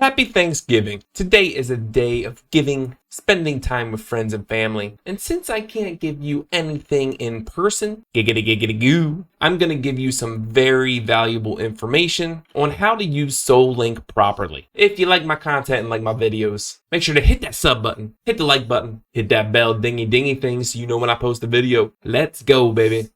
Happy Thanksgiving! Today is a day of giving, spending time with friends and family. And since I can't give you anything in person, giggity giggity goo, I'm gonna give you some very valuable information on how to use Soul Link properly. If you like my content and like my videos, make sure to hit that sub button, hit the like button, hit that bell dingy dingy thing so you know when I post a video. Let's go, baby!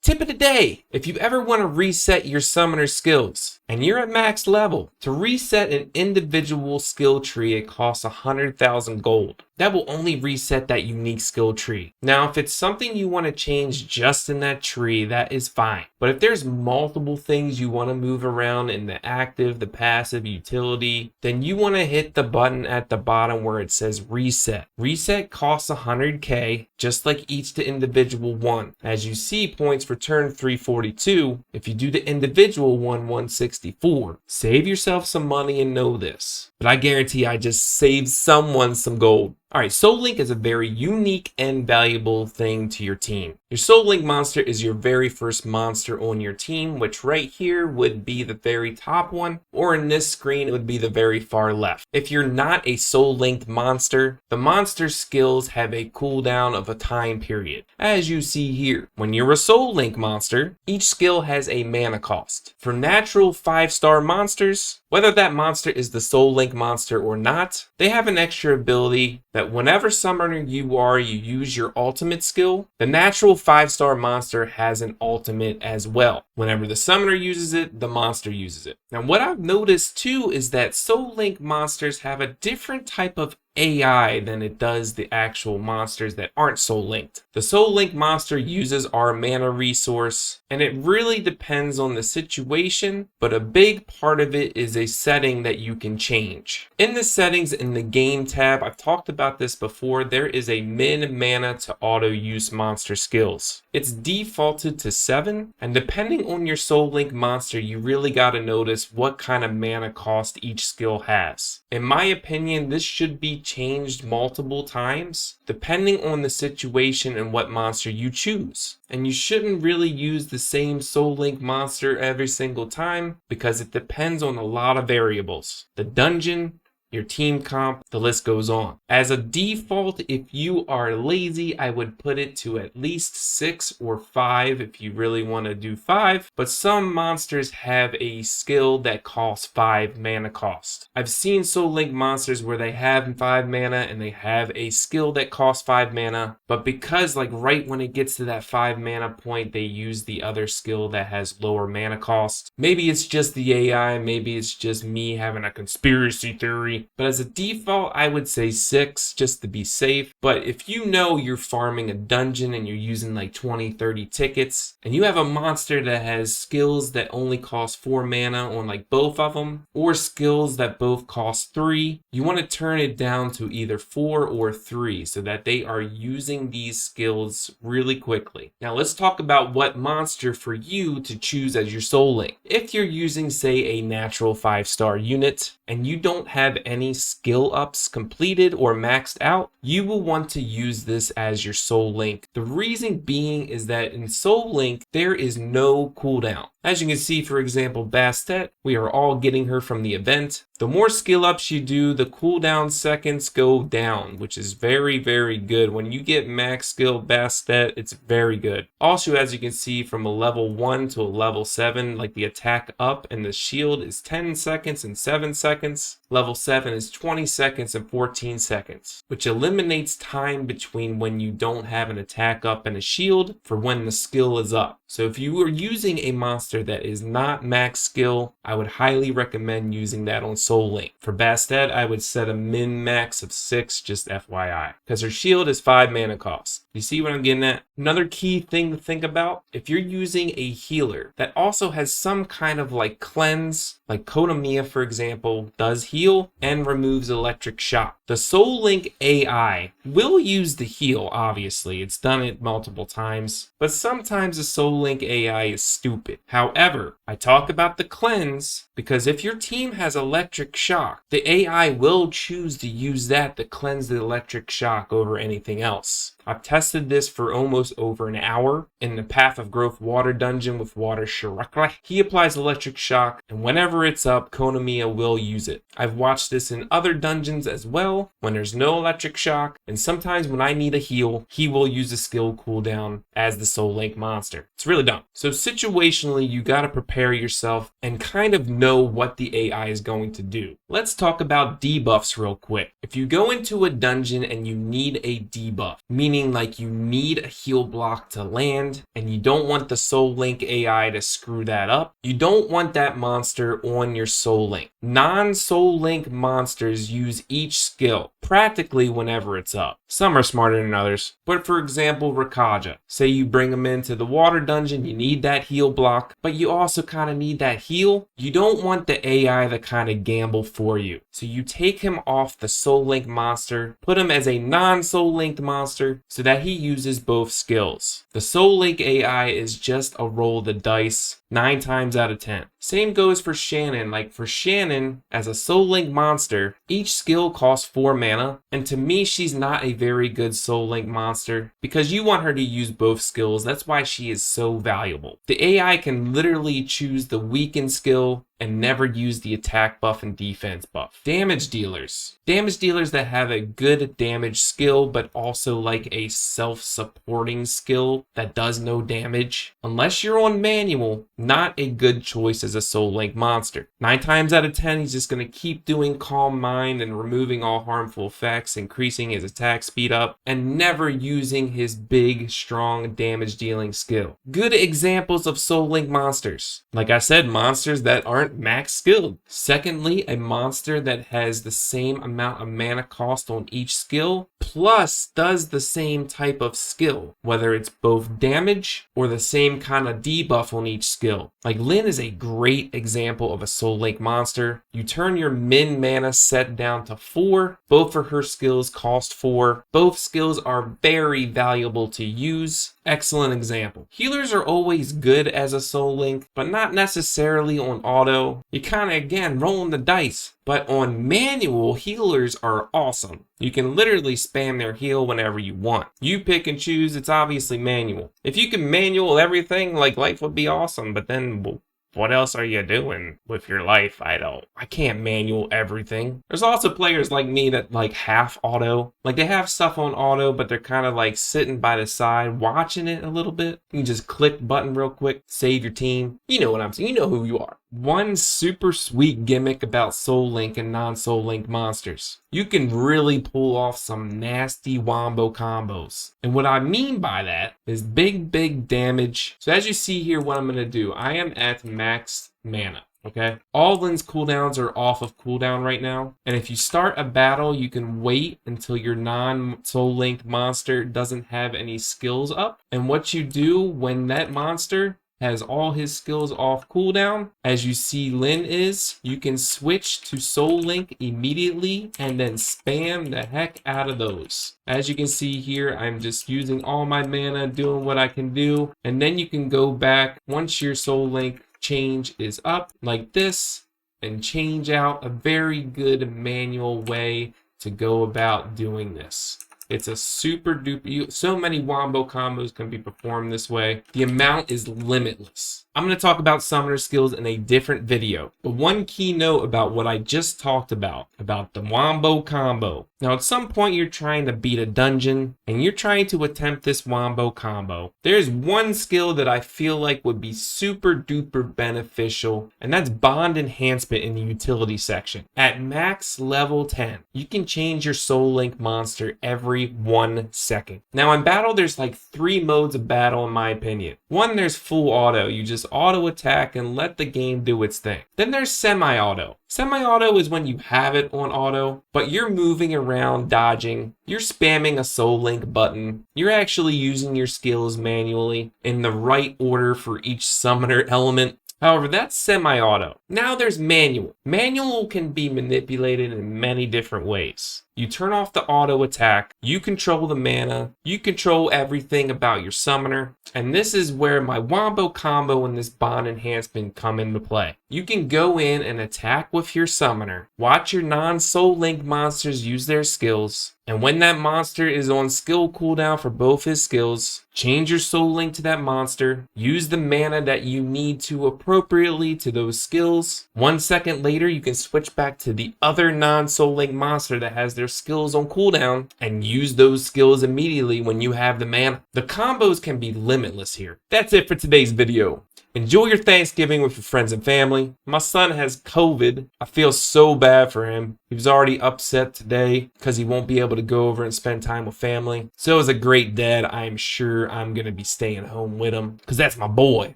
Tip of the day, if you ever want to reset your summoner skills and you're at max level, to reset an individual skill tree it costs 100,000 gold. That will only reset that unique skill tree. Now if it's something you want to change just in that tree, that is fine. But if there's multiple things you want to move around in the active, the passive, utility, then you want to hit the button at the bottom where it says reset. Reset costs 100k, just like each individual one. As you see, points return 342. If you do the individual one, 164. Save yourself some money and know this. But I guarantee I just saved someone some gold. Alright, Soul Link is a very unique and valuable thing to your team. Your Soul Link monster is your very first monster on your team, which right here would be the very top one, or in this screen it would be the very far left. If you're not a Soul Linked monster, the monster skills have a cooldown of a time period. As you see here, when you're a Soul Link monster, each skill has a mana cost. For natural 5-star monsters, whether that monster is the Soul Link monster or not, they have an extra ability that whenever summoner you are, you use your ultimate skill. The natural 5-star monster has an ultimate as well. Whenever the summoner uses it, the monster uses it. Now what I've noticed too is that Soul Link monsters have a different type of AI than it does the actual monsters that aren't Soul Linked. The Soul Link monster uses our mana resource, and it really depends on the situation, but a big part of it is a setting that you can change. In the settings in the game tab, I've talked about this before, there is a min mana to auto use monster skills. It's defaulted to 7, and depending on your Soul Link monster, you really gotta notice what kind of mana cost each skill has. In my opinion, this should be changed multiple times depending on the situation and what monster you choose. And you shouldn't really use the same Soul Link monster every single time because it depends on a lot of variables. The dungeon, your team comp, the list goes on. As a default, if you are lazy, I would put it to at least 6 or 5 if you really want to do 5. But some monsters have a skill that costs 5 mana cost. I've seen Soul Link monsters where they have 5 mana and they have a skill that costs 5 mana. But because like right when it gets to that 5 mana point, they use the other skill that has lower mana cost. Maybe it's just the AI, maybe it's just me having a conspiracy theory. But as a default, I would say 6 just to be safe. But if you know you're farming a dungeon and you're using like 20-30 tickets and you have a monster that has skills that only cost 4 mana on like both of them, or skills that both cost 3, you want to turn it down to either 4 or 3 so that they are using these skills really quickly. Now let's talk about what monster for you to choose as your Soul Link. If you're using say a natural 5-star unit and you don't have any skill ups completed or maxed out, you will want to use this as your Soul Link. The reason being is that in Soul Link, there is no cooldown. As you can see, for example, Bastet, we are all getting her from the event. The more skill ups you do, the cooldown seconds go down, which is very, very good. When you get max skill Bastet, it's very good. Also, as you can see, from a level 1 to a level 7, like the attack up and the shield is 10 seconds and 7 seconds. Level 7 is 20 seconds and 14 seconds, which eliminates time between when you don't have an attack up and a shield for when the skill is up. So if you are using a monster that is not max skill, I would highly recommend using that on Soul Link. For Bastet, I would set a min max of 6, just FYI, because her shield is 5 mana cost. You see what I'm getting at? Another key thing to think about, if you're using a healer that also has some kind of like cleanse, like Kodamiya for example, does heal and removes electric shock. The Soul Link AI will use the heal, obviously, it's done it multiple times, but sometimes the Soul Link AI is stupid. However, I talk about the cleanse because if your team has electric shock, the AI will choose to use that to cleanse the electric shock over anything else. I've tested this for almost over an hour in the Path of Growth water dungeon with Water Shirakra. He applies electric shock, and whenever it's up, Konamiya will use it. I've watched this in other dungeons as well, when there's no electric shock, and sometimes when I need a heal, he will use a skill cooldown as the Soul Link monster. It's really dumb. So situationally, you gotta prepare yourself and kind of know what the AI is going to do. Let's talk about debuffs real quick. If you go into a dungeon and you need a debuff, meaning like you need a heal block to land and you don't want the Soul Link AI to screw that up, you don't want that monster on your Soul Link. Non-Soul Link monsters use each skill practically whenever it's up. Some are smarter than others, but for example, Rakaja. Say you bring him into the water dungeon, you need that heal block, but you also kind of need that heal. You don't want the AI to kind of gamble for you. So you take him off the Soul Link monster, put him as a non-Soul Linked monster so that he uses both skills. The Soul Link AI is just a roll of the dice 9 times out of 10. Same goes for Shannon. Like for Shannon, as a Soul Link monster, each skill costs 4 mana, and to me, she's not a very good Soul Link monster because you want her to use both skills. That's why she is so valuable. The AI can literally choose the weaken skill and never use the attack buff and defense buff. Damage dealers. Damage dealers that have a good damage skill, but also like a self-supporting skill that does no damage. Unless you're on manual, not a good choice as a Soul Link monster. 9 times out of 10, he's just going to keep doing Calm Mind and removing all harmful effects, increasing his attack speed up, and never using his big, strong damage dealing skill. Good examples of Soul Link monsters. Like I said, monsters that aren't max skilled. Secondly, a monster that has the same amount of mana cost on each skill, plus does the same type of skill, whether it's both damage or the same kind of debuff on each skill. Like Lyn is a great example of a Soul Link monster. You turn your min mana set down to 4. Both of her skills cost 4. Both skills are very valuable to use. Excellent example. Healers are always good as a Soul Link, but not necessarily on auto. You kind of, again, rolling the dice. But on manual, healers are awesome. You can literally spam their heal whenever you want. You pick and choose, it's obviously manual. If you can manual everything, like life would be awesome, but then what else are you doing with your life? I can't manual everything. There's also players like me that like half auto. Like they have stuff on auto, but they're kind of like sitting by the side, watching it a little bit. You can just click button real quick, save your team. You know what I'm saying, you know who you are. One super sweet gimmick about Soul Link and non-Soul Link monsters. You can really pull off some nasty wombo combos. And what I mean by that is big damage. So as you see here, what I'm going to do, I am at max mana. Okay, all Lyn's cooldowns are off of cooldown right now, and if you start a battle, you can wait until your non-Soul Link monster doesn't have any skills up. And what you do when that monster has all his skills off cooldown, as you see Lyn is, you can switch to Soul Link immediately and then spam the heck out of those. As you can see here, I'm just using all my mana, doing what I can do, and then you can go back once your Soul Link change is up like this and change out. A very good manual way to go about doing this. It's a super duper, so many wombo combos can be performed this way. The amount is limitless. I'm going to talk about summoner skills in a different video, but one key note about what I just talked about the wombo combo. Now at some point you're trying to beat a dungeon and you're trying to attempt this wombo combo. There's one skill that I feel like would be super duper beneficial, and that's bond enhancement in the utility section. At max level 10, you can change your Soul Link monster every every 1 second. Now in battle, there's like 3 modes of battle in my opinion. One, there's full auto. You just auto attack and let the game do its thing. Then there's semi-auto. Semi-auto is when you have it on auto, but you're moving around, dodging, you're spamming a soul link button, you're actually using your skills manually in the right order for each summoner element. However, that's semi-auto. Now there's manual. Manual can be manipulated in many different ways. You turn off the auto attack, you control the mana, you control everything about your summoner, and this is where my wombo combo and this bond enhancement come into play. You can go in and attack with your summoner, watch your non-soul link monsters use their skills, and when that monster is on skill cooldown for both his skills, change your soul link to that monster, use the mana that you need to appropriately to those skills. 1 second later, you can switch back to the other non-soul link monster that has their skills on cooldown and use those skills immediately when you have the mana. The combos can be limitless here. That's it for today's video. Enjoy your Thanksgiving with your friends and family. My son has COVID. I feel so bad for him. He was already upset today because he won't be able to go over and spend time with family. So as a great dad, I'm sure I'm going to be staying home with him because that's my boy.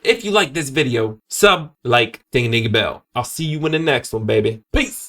If you like this video, sub, like, ding a bell. I'll see you in the next one, baby. Peace.